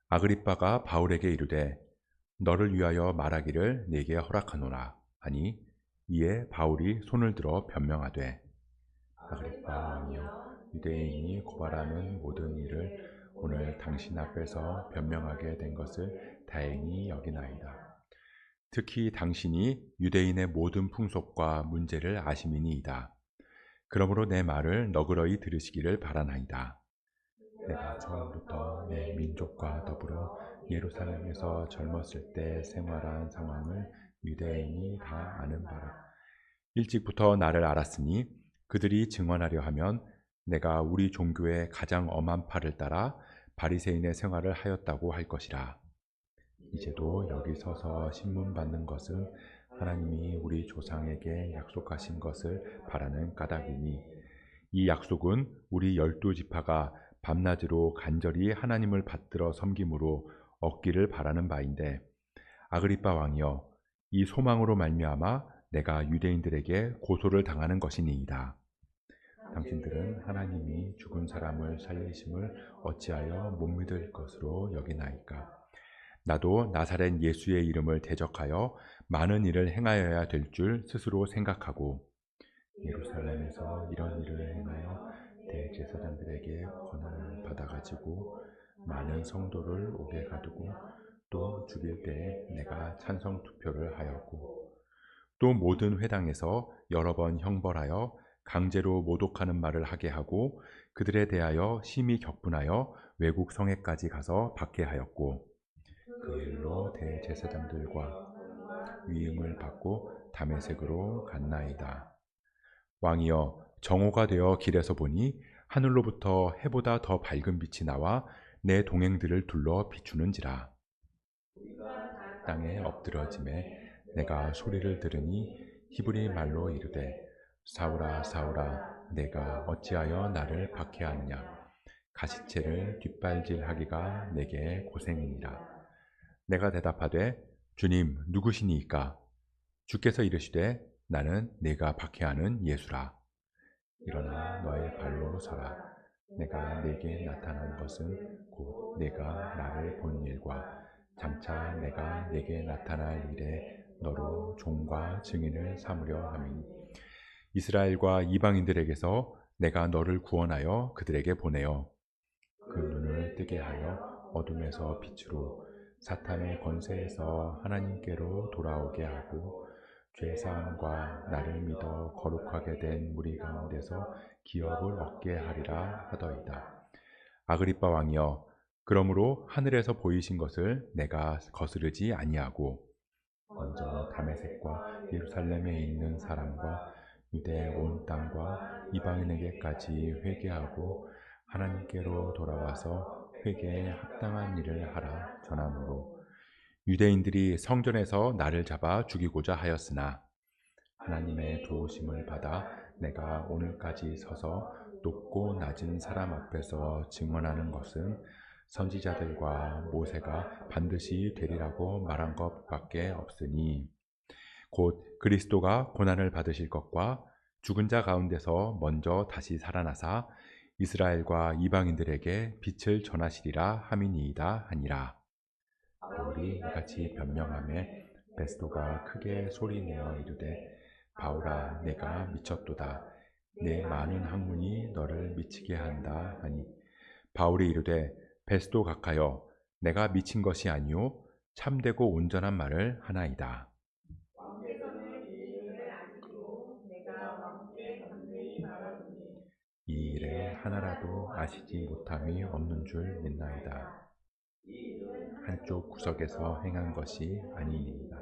아그리빠가 바울에게 이르되 너를 위하여 말하기를 네게 허락하노라 하니 이에 바울이 손을 들어 변명하되 아그리빠 왕이여 유대인이 고발하는 모든 일을 오늘 당신 앞에서 변명하게 된 것을 다행히 여기나이다. 특히 당신이 유대인의 모든 풍속과 문제를 아심이니이다. 그러므로 내 말을 너그러이 들으시기를 바라나이다. 내가 처음부터 내 민족과 더불어 예루살렘에서 젊었을 때 생활한 상황을 유대인이 다 아는 바라. 일찍부터 나를 알았으니 그들이 증언하려 하면 내가 우리 종교의 가장 엄한 팔을 따라 바리새인의 생활을 하였다고 할 것이라. 이제도 여기 서서 신문 받는 것은 하나님이 우리 조상에게 약속하신 것을 바라는 까닭이니 이 약속은 우리 12지파가 밤낮으로 간절히 하나님을 받들어 섬김으로 얻기를 바라는 바인데 아그리빠 왕이여 이 소망으로 말미암아 내가 유대인들에게 고소를 당하는 것이니이다. 당신들은 하나님이 죽은 사람을 살리심을 어찌하여 못 믿을 것으로 여기나이까. 나도 나사렛 예수의 이름을 대적하여 많은 일을 행하여야 될 줄 스스로 생각하고 예루살렘에서 이런 일을 행하여 대제사장들에게 권한을 받아가지고 많은 성도를 옥에 가두고 또 죽일 때에 내가 찬성 투표를 하였고 또 모든 회당에서 여러 번 형벌하여 강제로 모독하는 말을 하게 하고 그들에 대하여 심히 격분하여 외국 성에까지 가서 박해하였고 그 일로 대제사장들과 위임을 받고 다메섹으로 갔나이다. 왕이여 정오가 되어 길에서 보니 하늘로부터 해보다 더 밝은 빛이 나와 내 동행들을 둘러 비추는지라. 땅에 엎드러짐에 내가 소리를 들으니 히브리 말로 이르되 사울아 사울아 내가 어찌하여 나를 박해하느냐. 가시체를 뒷발질하기가 내게 고생이니라. 내가 대답하되 주님 누구시니이까. 주께서 이르시되 나는 내가 박해하는 예수라. 일어나 너의 발로 서라. 내가 내게 나타난 것은 곧 내가 나를 본 일과 장차 내가 내게 나타날 일에 너로 종과 증인을 삼으려 함이니 이스라엘과 이방인들에게서 내가 너를 구원하여 그들에게 보내어 그 눈을 뜨게 하여 어둠에서 빛으로 사탄의 권세에서 하나님께로 돌아오게 하고 죄사함과 나를 믿어 거룩하게 된 무리 가운데서 기업을 얻게 하리라 하더이다. 아그리빠 왕이여 그러므로 하늘에서 보이신 것을 내가 거스르지 아니하고 먼저 다메섹과 예루살렘에 있는 사람과 유대 온 땅과 이방인에게까지 회개하고 하나님께로 돌아와서 회개에 합당한 일을 하라 전함으로 유대인들이 성전에서 나를 잡아 죽이고자 하였으나 하나님의 도우심을 받아 내가 오늘까지 서서 높고 낮은 사람 앞에서 증언하는 것은 선지자들과 모세가 반드시 되리라고 말한 것밖에 없으니 곧 그리스도가 고난을 받으실 것과 죽은 자 가운데서 먼저 다시 살아나사 이스라엘과 이방인들에게 빛을 전하시리라 함이니이다 하니라. 바울이 이같이 변명하매 베스도가 크게 소리내어 이르되 바울아 내가 미쳤도다. 내 많은 학문이 너를 미치게 한다 하니 바울이 이르되 베스도 각하여 내가 미친 것이 아니요 참되고 온전한 말을 하나이다. 이 일에 하나라도 아시지 못함이 없는 줄 믿나이다. 한쪽 구석에서 행한 것이 아니니이다.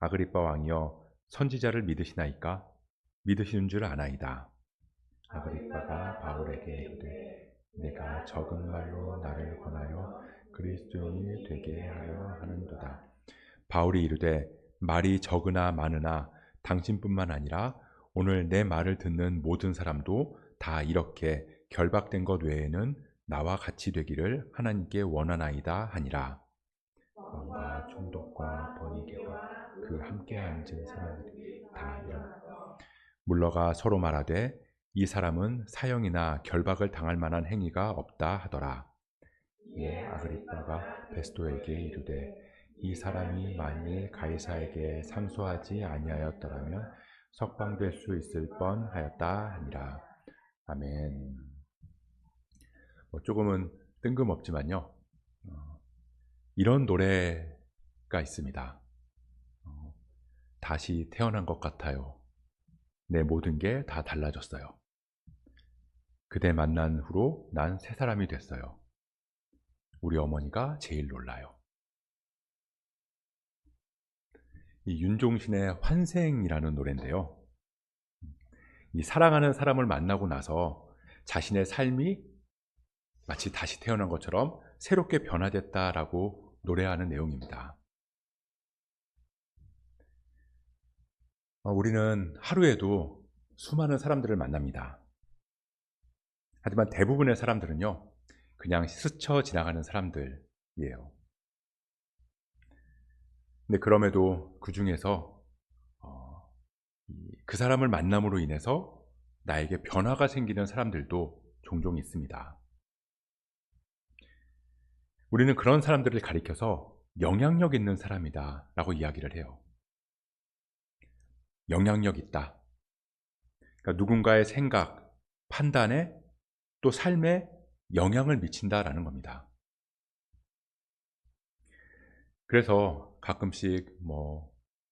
아그리빠 왕이여 선지자를 믿으시나이까? 믿으시는 줄 아나이다. 아그리빠가 바울에게 이르되 내가 적은 말로 나를 권하여 그리스도인이 되게 하려 하는도다. 바울이 이르되 말이 적으나 많으나 당신뿐만 아니라 오늘 내 말을 듣는 모든 사람도 다 이렇게 결박된 것 외에는 나와 같이 되기를 하나님께 원하나이다 하니라. 왕과 총독과 번이게와 그 함께 앉은 사람들이 다 일어나 물러가 서로 말하되 이 사람은 사형이나 결박을 당할 만한 행위가 없다 하더라. 이에 아그리빠가 베스도에게 이르되 이 사람이 만일 가이사에게 상소하지 아니하였더라면 석방될 수 있을 뻔하였다 하니라. 아멘. 조금은 뜬금없지만요. 이런 노래가 있습니다. 다시 태어난 것 같아요. 내 모든 게 다 달라졌어요. 그대 만난 후로 난 새 사람이 됐어요. 우리 어머니가 제일 놀라요. 이 윤종신의 환생이라는 노래인데요. 이 사랑하는 사람을 만나고 나서 자신의 삶이 마치 다시 태어난 것처럼 새롭게 변화됐다라고 노래하는 내용입니다. 우리는 하루에도 수많은 사람들을 만납니다. 하지만 대부분의 사람들은요, 그냥 스쳐 지나가는 사람들이에요. 근데 그럼에도 그 중에서 그 사람을 만남으로 인해서 나에게 변화가 생기는 사람들도 종종 있습니다. 우리는 그런 사람들을 가리켜서 영향력 있는 사람이다 라고 이야기를 해요. 영향력 있다. 그러니까 누군가의 생각, 판단에 또 삶에 영향을 미친다라는 겁니다. 그래서 가끔씩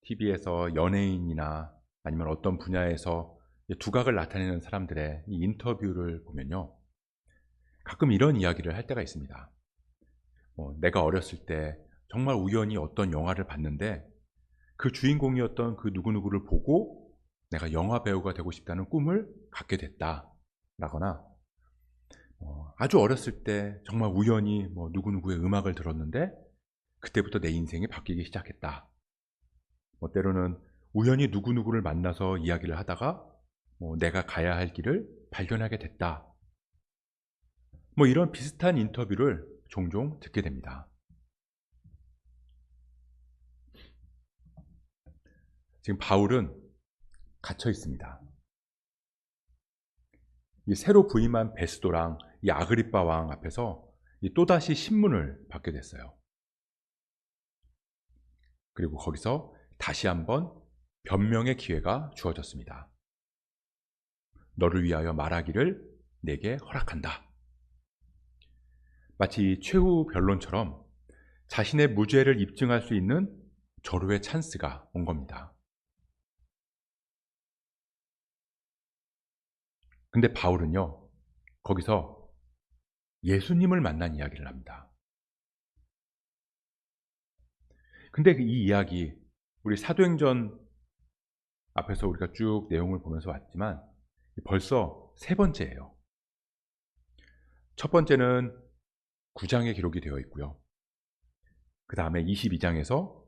TV에서 연예인이나 아니면 어떤 분야에서 두각을 나타내는 사람들의 이 인터뷰를 보면요, 가끔 이런 이야기를 할 때가 있습니다. 내가 어렸을 때 정말 우연히 어떤 영화를 봤는데 그 주인공이었던 그 누구누구를 보고 내가 영화 배우가 되고 싶다는 꿈을 갖게 됐다 라거나, 아주 어렸을 때 정말 우연히 누구누구의 음악을 들었는데 그때부터 내 인생이 바뀌기 시작했다. 때로는 우연히 누구누구를 만나서 이야기를 하다가 내가 가야 할 길을 발견하게 됐다. 이런 비슷한 인터뷰를 종종 듣게 됩니다. 지금 바울은 갇혀 있습니다. 이 새로 부임한 베스도랑 이 아그리빠 왕 앞에서 또다시 신문을 받게 됐어요. 그리고 거기서 다시 한번 변명의 기회가 주어졌습니다. 너를 위하여 말하기를 내게 허락한다. 마치 최후 변론처럼 자신의 무죄를 입증할 수 있는 절호의 찬스가 온 겁니다. 근데 바울은요, 거기서 예수님을 만난 이야기를 합니다. 근데 이 이야기, 우리 사도행전 앞에서 우리가 쭉 내용을 보면서 왔지만 벌써 세 번째예요. 첫 번째는 9장에 기록이 되어 있고요. 그 다음에 22장에서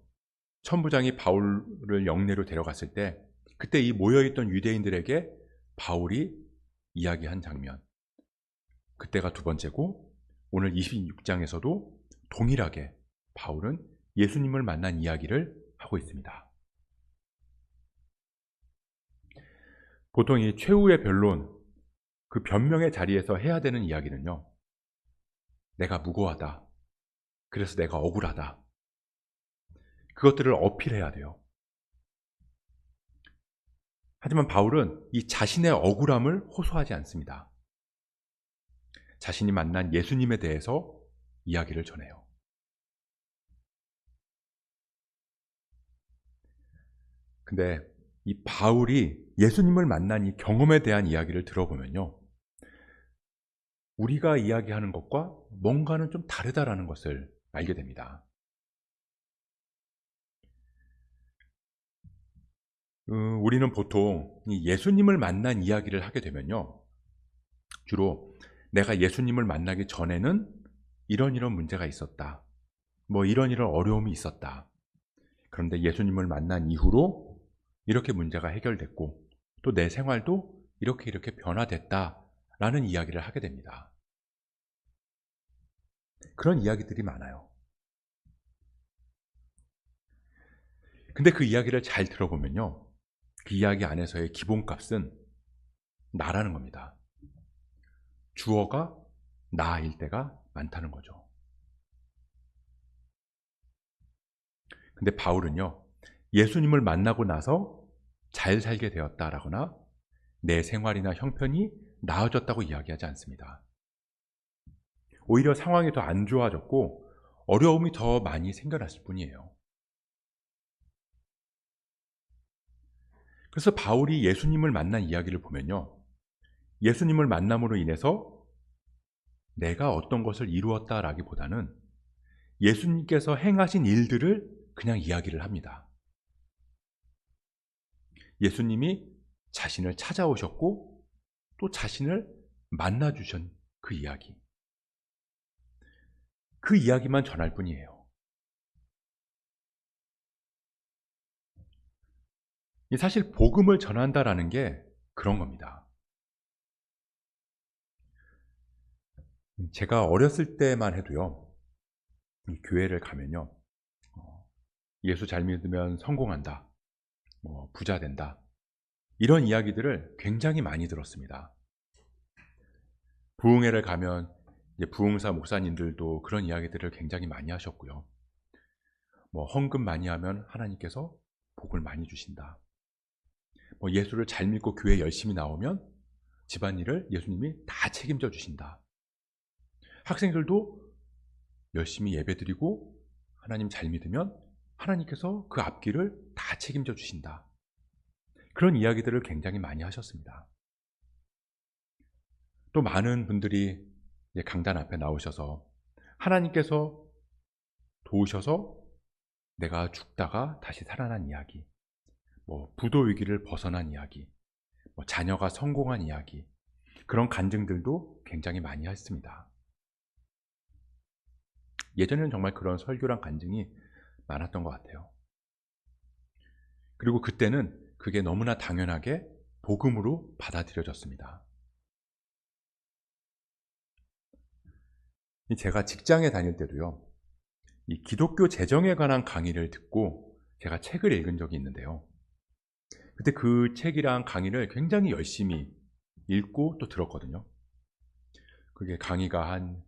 천부장이 바울을 영내로 데려갔을 때 그때 이 모여있던 유대인들에게 바울이 이야기한 장면, 그때가 두 번째고, 오늘 26장에서도 동일하게 바울은 예수님을 만난 이야기를 하고 있습니다. 보통 이 최후의 변론, 그 변명의 자리에서 해야 되는 이야기는요, 내가 무고하다, 그래서 내가 억울하다, 그것들을 어필해야 돼요. 하지만 바울은 이 자신의 억울함을 호소하지 않습니다. 자신이 만난 예수님에 대해서 이야기를 전해요. 근데 이 바울이 예수님을 만난 이 경험에 대한 이야기를 들어보면요, 우리가 이야기하는 것과 뭔가는 좀 다르다라는 것을 알게 됩니다. 우리는 보통 이 예수님을 만난 이야기를 하게 되면요, 주로 내가 예수님을 만나기 전에는 이런 문제가 있었다, 이런 어려움이 있었다, 그런데 예수님을 만난 이후로 이렇게 문제가 해결됐고 또 내 생활도 이렇게 변화됐다라는 이야기를 하게 됩니다. 그런 이야기들이 많아요. 근데 그 이야기를 잘 들어보면요, 그 이야기 안에서의 기본값은 나라는 겁니다. 주어가 나일 때가 많다는 거죠. 근데 바울은요, 예수님을 만나고 나서 잘 살게 되었다라거나 내 생활이나 형편이 나아졌다고 이야기하지 않습니다. 오히려 상황이 더 안 좋아졌고 어려움이 더 많이 생겨났을 뿐이에요. 그래서 바울이 예수님을 만난 이야기를 보면요, 예수님을 만남으로 인해서 내가 어떤 것을 이루었다라기보다는 예수님께서 행하신 일들을 그냥 이야기를 합니다. 예수님이 자신을 찾아오셨고 또 자신을 만나주신 그 이야기. 그 이야기만 전할 뿐이에요. 사실 복음을 전한다라는 게 그런 겁니다. 제가 어렸을 때만 해도요, 이 교회를 가면요, 예수 잘 믿으면 성공한다, 부자 된다, 이런 이야기들을 굉장히 많이 들었습니다. 부흥회를 가면 이제 부흥사 목사님들도 그런 이야기들을 굉장히 많이 하셨고요. 헌금 많이 하면 하나님께서 복을 많이 주신다. 예수를 잘 믿고 교회 열심히 나오면 집안일을 예수님이 다 책임져 주신다. 학생들도 열심히 예배드리고 하나님 잘 믿으면 하나님께서 그 앞길을 다 책임져 주신다. 그런 이야기들을 굉장히 많이 하셨습니다. 또 많은 분들이 강단 앞에 나오셔서 하나님께서 도우셔서 내가 죽다가 다시 살아난 이야기, 부도 위기를 벗어난 이야기, 자녀가 성공한 이야기, 그런 간증들도 굉장히 많이 했습니다. 예전에는 정말 그런 설교랑 간증이 많았던 것 같아요. 그리고 그때는 그게 너무나 당연하게 복음으로 받아들여졌습니다. 제가 직장에 다닐 때도요, 이 기독교 재정에 관한 강의를 듣고 제가 책을 읽은 적이 있는데요. 그때 그 책이랑 강의를 굉장히 열심히 읽고 또 들었거든요. 그게 강의가 한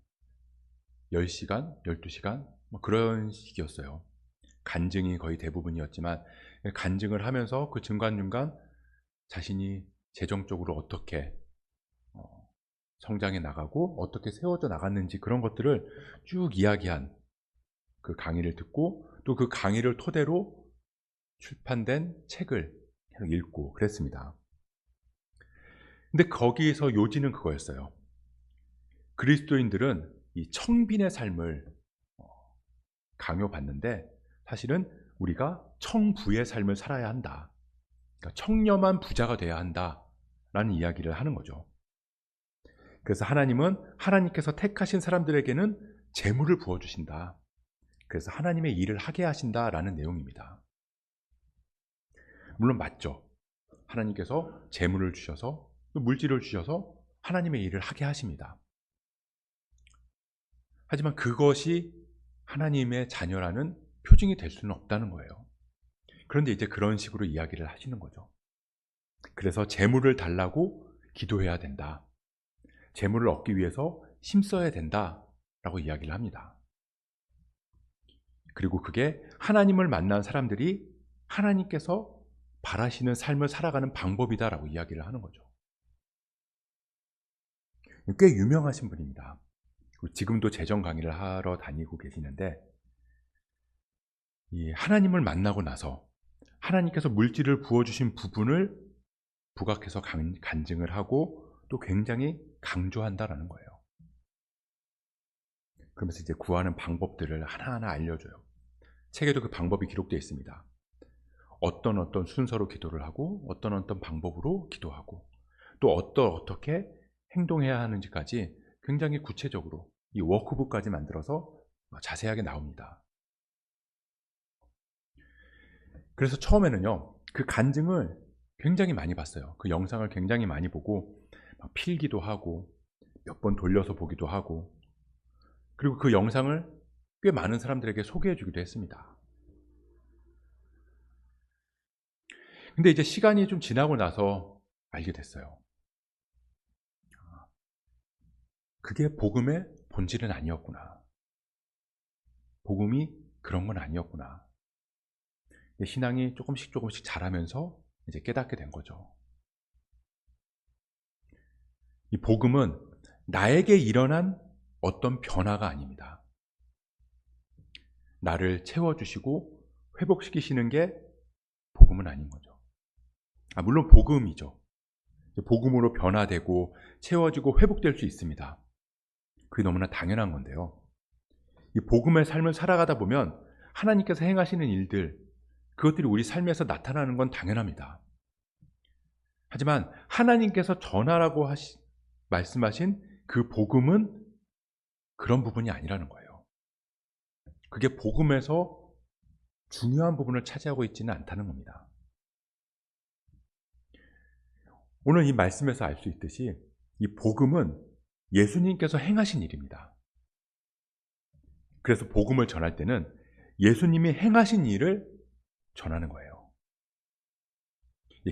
10시간, 12시간 그런 식이었어요. 간증이 거의 대부분이었지만 간증을 하면서 그 중간중간 자신이 재정적으로 어떻게 성장해 나가고 어떻게 세워져 나갔는지 그런 것들을 쭉 이야기한 그 강의를 듣고 또 그 강의를 토대로 출판된 책을 계속 읽고 그랬습니다. 근데 거기에서 요지는 그거였어요. 그리스도인들은 이 청빈의 삶을 강요받는데 사실은 우리가 청부의 삶을 살아야 한다. 그러니까 청렴한 부자가 돼야 한다라는 이야기를 하는 거죠. 그래서 하나님은 하나님께서 택하신 사람들에게는 재물을 부어주신다. 그래서 하나님의 일을 하게 하신다라는 내용입니다. 물론 맞죠. 하나님께서 재물을 주셔서 물질을 주셔서 하나님의 일을 하게 하십니다. 하지만 그것이 하나님의 자녀라는 표징이 될 수는 없다는 거예요. 그런데 이제 그런 식으로 이야기를 하시는 거죠. 그래서 재물을 달라고 기도해야 된다. 재물을 얻기 위해서 힘써야 된다라고 이야기를 합니다. 그리고 그게 하나님을 만난 사람들이 하나님께서 바라시는 삶을 살아가는 방법이다라고 이야기를 하는 거죠. 꽤 유명하신 분입니다. 지금도 재정 강의를 하러 다니고 계시는데 이 하나님을 만나고 나서 하나님께서 물질을 부어주신 부분을 부각해서 간증을 하고 또 굉장히 강조한다라는 거예요. 그러면서 이제 구하는 방법들을 하나하나 알려줘요. 책에도 그 방법이 기록되어 있습니다. 어떤 순서로 기도를 하고 어떤 방법으로 기도하고 또 어떻게 행동해야 하는지까지 굉장히 구체적으로 이 워크북까지 만들어서 자세하게 나옵니다. 그래서 처음에는요, 그 간증을 굉장히 많이 봤어요. 그 영상을 굉장히 많이 보고 막 필기도 하고 몇 번 돌려서 보기도 하고 그리고 그 영상을 꽤 많은 사람들에게 소개해 주기도 했습니다. 근데 이제 시간이 좀 지나고 나서 알게 됐어요. 그게 복음의 본질은 아니었구나. 복음이 그런 건 아니었구나. 신앙이 조금씩 자라면서 이제 깨닫게 된 거죠. 이 복음은 나에게 일어난 어떤 변화가 아닙니다. 나를 채워주시고 회복시키시는 게 복음은 아닌 거죠. 물론 복음이죠. 복음으로 변화되고 채워지고 회복될 수 있습니다. 그게 너무나 당연한 건데요. 이 복음의 삶을 살아가다 보면 하나님께서 행하시는 일들, 그것들이 우리 삶에서 나타나는 건 당연합니다. 하지만 하나님께서 전하라고 말씀하신 그 복음은 그런 부분이 아니라는 거예요. 그게 복음에서 중요한 부분을 차지하고 있지는 않다는 겁니다. 오늘 이 말씀에서 알 수 있듯이 이 복음은 예수님께서 행하신 일입니다. 그래서 복음을 전할 때는 예수님이 행하신 일을 전하는 거예요.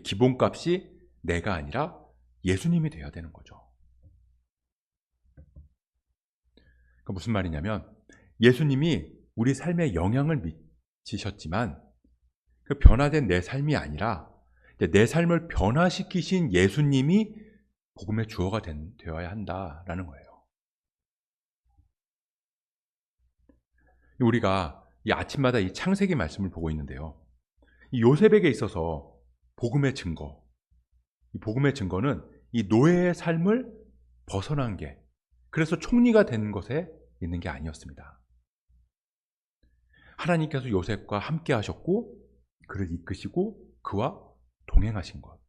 기본값이 내가 아니라 예수님이 되어야 되는 거죠. 그러니까 무슨 말이냐면 예수님이 우리 삶에 영향을 미치셨지만 그 변화된 내 삶이 아니라 내 삶을 변화시키신 예수님이 복음의 주어가 되어야 한다라는 거예요. 우리가 이 아침마다 이 창세기 말씀을 보고 있는데요. 이 요셉에게 있어서 복음의 증거, 이 복음의 증거는 이 노예의 삶을 벗어난 게, 그래서 총리가 된 것에 있는 게 아니었습니다. 하나님께서 요셉과 함께 하셨고 그를 이끄시고 그와 동행하신 것,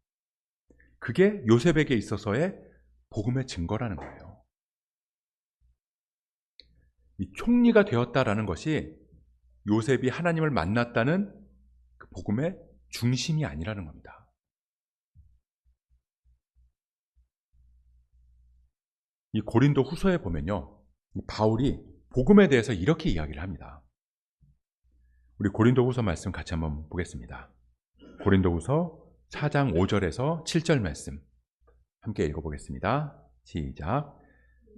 그게 요셉에게 있어서의 복음의 증거라는 거예요. 이 총리가 되었다라는 것이 요셉이 하나님을 만났다는 그 복음의 중심이 아니라는 겁니다. 이 고린도 후서에 보면요, 바울이 복음에 대해서 이렇게 이야기를 합니다. 우리 고린도 후서 말씀 같이 한번 보겠습니다. 고린도 후서 4장 5절에서 7절 말씀 함께 읽어보겠습니다. 시작.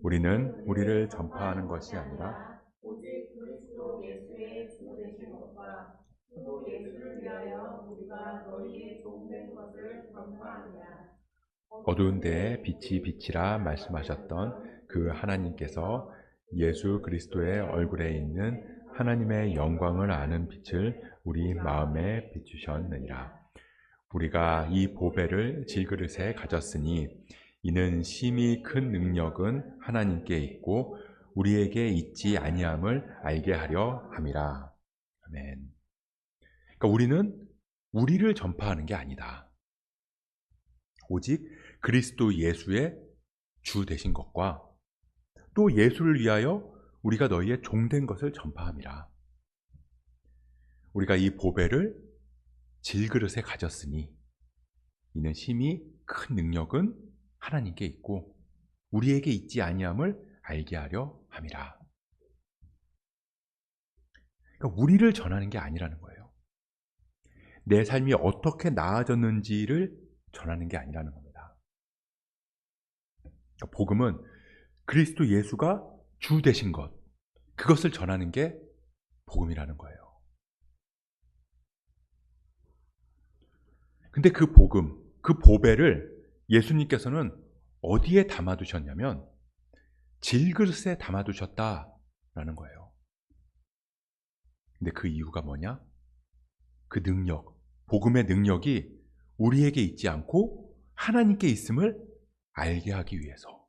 우리는 우리를 전파하는 것이 아니라 오직 그리스도 예수의 주 되신 것과 또 예수를 위하여 우리가 너희의 종된 것을 전파하느냐. 어두운 데에 빛이 빛이라 말씀하셨던 그 하나님께서 예수 그리스도의 얼굴에 있는 하나님의 영광을 아는 빛을 우리 마음에 비추셨느니라. 우리가 이 보배를 질그릇에 가졌으니 이는 심히 큰 능력은 하나님께 있고 우리에게 있지 아니함을 알게 하려 함이라. 아멘. 그러니까 우리는 우리를 전파하는 게 아니다. 오직 그리스도 예수의 주 되신 것과 또 예수를 위하여 우리가 너희의 종된 것을 전파함이라. 우리가 이 보배를 질그릇에 가졌으니 이는 심히 큰 능력은 하나님께 있고 우리에게 있지 아니함을 알게 하려 함이라. 그러니까 우리를 전하는 게 아니라는 거예요. 내 삶이 어떻게 나아졌는지를 전하는 게 아니라는 겁니다. 그러니까 복음은 그리스도 예수가 주 되신 것, 그것을 전하는 게 복음이라는 거예요. 근데 그 복음, 그 보배를 예수님께서는 어디에 담아두셨냐면 질그릇에 담아두셨다라는 거예요. 근데 그 이유가 뭐냐? 그 능력, 복음의 능력이 우리에게 있지 않고 하나님께 있음을 알게 하기 위해서.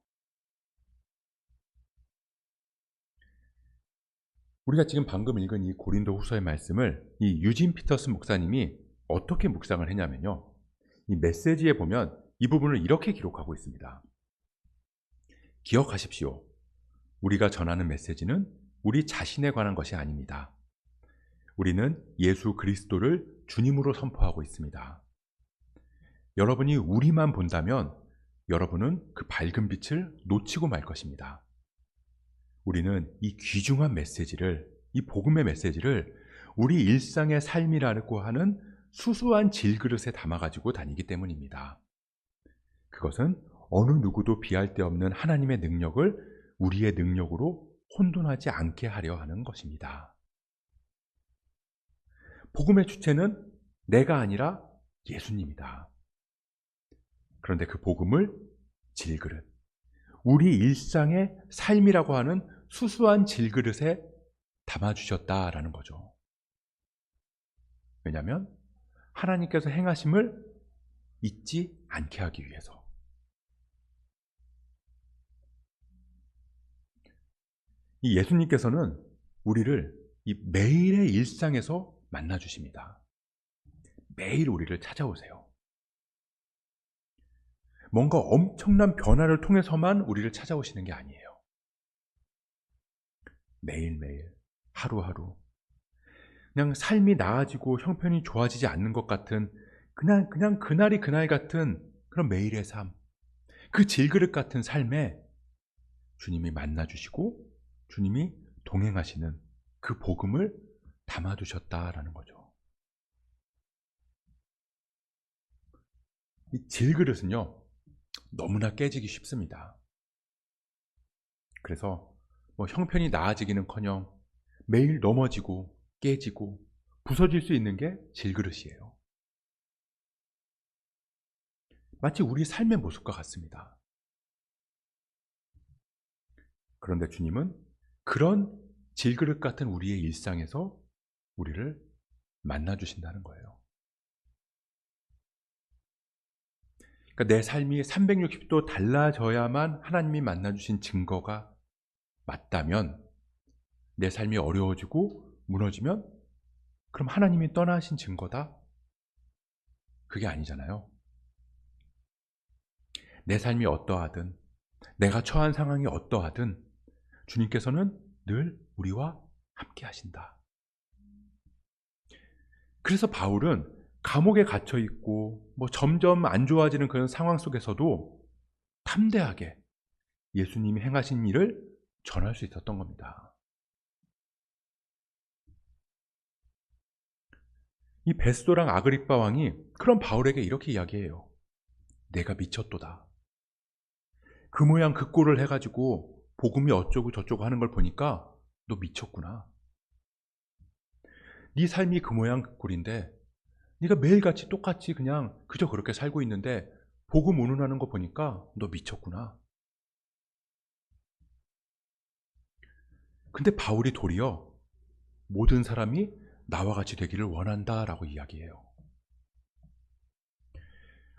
우리가 지금 방금 읽은 이 고린도 후서의 말씀을 이 유진 피터스 목사님이 어떻게 묵상을 했냐면요, 이 메시지에 보면 이 부분을 이렇게 기록하고 있습니다. 기억하십시오. 우리가 전하는 메시지는 우리 자신에 관한 것이 아닙니다. 우리는 예수 그리스도를 주님으로 선포하고 있습니다. 여러분이 우리만 본다면 여러분은 그 밝은 빛을 놓치고 말 것입니다. 우리는 이 귀중한 메시지를, 이 복음의 메시지를 우리 일상의 삶이라고 하는 수수한 질그릇에 담아가지고 다니기 때문입니다. 그것은 어느 누구도 비할 데 없는 하나님의 능력을 우리의 능력으로 혼돈하지 않게 하려 하는 것입니다. 복음의 주체는 내가 아니라 예수님이다. 그런데 그 복음을 질그릇, 우리 일상의 삶이라고 하는 수수한 질그릇에 담아주셨다라는 거죠. 왜냐하면 하나님께서 행하심을 잊지 않게 하기 위해서. 이 예수님께서는 우리를 이 매일의 일상에서 만나주십니다. 매일 우리를 찾아오세요. 뭔가 엄청난 변화를 통해서만 우리를 찾아오시는 게 아니에요. 매일매일, 하루하루, 그냥 삶이 나아지고 형편이 좋아지지 않는 것 같은 그냥 그날이 그날 같은 그런 매일의 삶, 그 질그릇 같은 삶에 주님이 만나주시고 주님이 동행하시는 그 복음을 담아두셨다라는 거죠. 이 질그릇은요, 너무나 깨지기 쉽습니다. 그래서 형편이 나아지기는커녕 매일 넘어지고 깨지고 부서질 수 있는 게 질그릇이에요. 마치 우리 삶의 모습과 같습니다. 그런데 주님은 그런 질그릇 같은 우리의 일상에서 우리를 만나주신다는 거예요. 그러니까 내 삶이 360도 달라져야만 하나님이 만나주신 증거가 맞다면, 내 삶이 어려워지고 무너지면 그럼 하나님이 떠나신 증거다? 그게 아니잖아요. 내 삶이 어떠하든, 내가 처한 상황이 어떠하든 주님께서는 늘 우리와 함께 하신다. 그래서 바울은 감옥에 갇혀 있고 점점 안 좋아지는 그런 상황 속에서도 담대하게 예수님이 행하신 일을 전할 수 있었던 겁니다. 이 베스도랑 아그리빠 왕이 그런 바울에게 이렇게 이야기해요. 내가 미쳤도다. 그 모양 그 꼴을 해가지고 복음이 어쩌고 저쩌고 하는 걸 보니까 너 미쳤구나. 네 삶이 그 모양 그 꼴인데 네가 매일같이 똑같이 그냥 그저 그렇게 살고 있는데 복음 운운하는 거 보니까 너 미쳤구나. 근데 바울이 도리어 모든 사람이 나와 같이 되기를 원한다라고 이야기해요.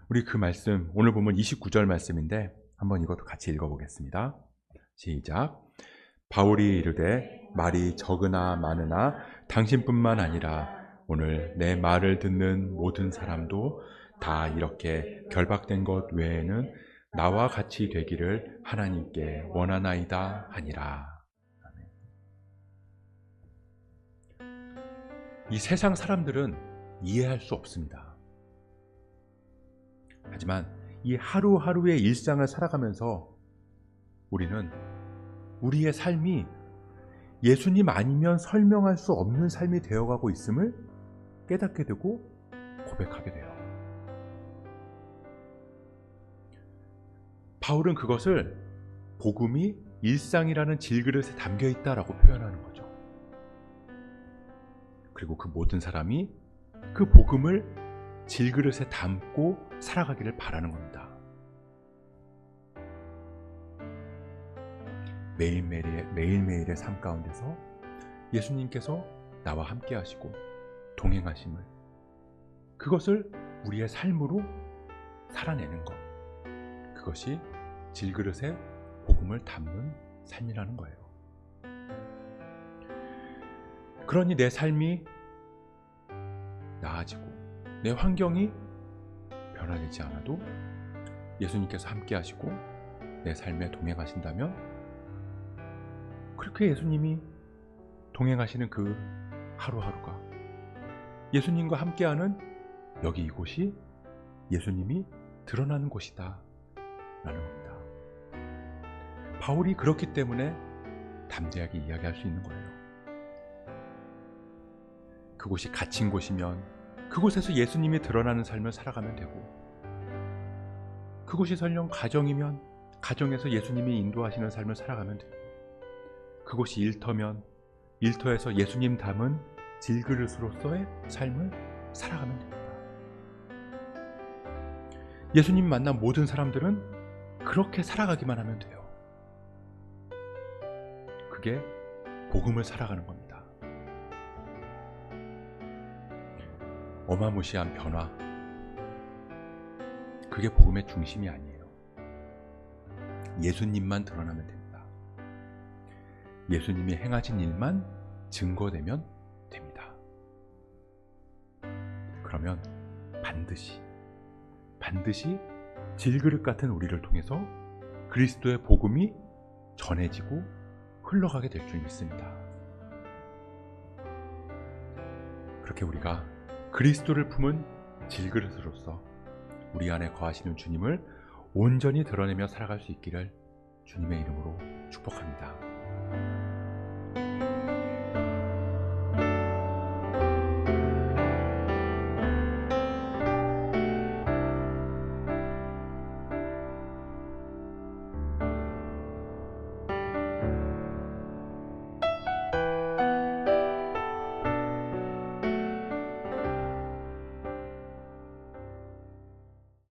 우리 그 말씀 오늘 보면 29절 말씀인데 한번 이것도 같이 읽어보겠습니다. 시작. 바울이 이르되 말이 적으나 많으나 당신뿐만 아니라 오늘 내 말을 듣는 모든 사람도 다 이렇게 결박된 것 외에는 나와 같이 되기를 하나님께 원하나이다 하니라. 이 세상 사람들은 이해할 수 없습니다. 하지만 이 하루하루의 일상을 살아가면서 우리는 우리의 삶이 예수님 아니면 설명할 수 없는 삶이 되어가고 있음을 깨닫게 되고 고백하게 돼요. 바울은 그것을 복음이 일상이라는 질그릇에 담겨 있다라고 표현하는 거죠. 그리고 그 모든 사람이 그 복음을 질그릇에 담고 살아가기를 바라는 겁니다. 매일매일의 삶 가운데서 예수님께서 나와 함께 하시고 동행하심을, 그것을 우리의 삶으로 살아내는 것, 그것이 질그릇에 복음을 담는 삶이라는 거예요. 그러니 내 삶이 나아지고 내 환경이 변화되지 않아도 예수님께서 함께 하시고 내 삶에 동행하신다면, 그렇게 예수님이 동행하시는 그 하루하루가, 예수님과 함께하는 여기 이곳이 예수님이 드러나는 곳이다 라는 겁니다. 바울이 그렇기 때문에 담대하게 이야기할 수 있는 거예요. 그곳이 갇힌 곳이면 그곳에서 예수님이 드러나는 삶을 살아가면 되고, 그곳이 설령 가정이면 가정에서 예수님이 인도하시는 삶을 살아가면 되고, 그곳이 일터면 일터에서 예수님 담은 질그릇으로서의 삶을 살아가면 됩니다. 예수님 만난 모든 사람들은 그렇게 살아가기만 하면 돼요. 그게 복음을 살아가는 겁니다. 어마무시한 변화, 그게 복음의 중심이 아니에요. 예수님만 드러나면 됩니다. 예수님이 행하신 일만 증거되면 됩니다. 그러면 반드시 질그릇 같은 우리를 통해서 그리스도의 복음이 전해지고 흘러가게 될 줄 믿습니다. 그렇게 우리가 그리스도를 품은 질그릇으로서 우리 안에 거하시는 주님을 온전히 드러내며 살아갈 수 있기를 주님의 이름으로 축복합니다.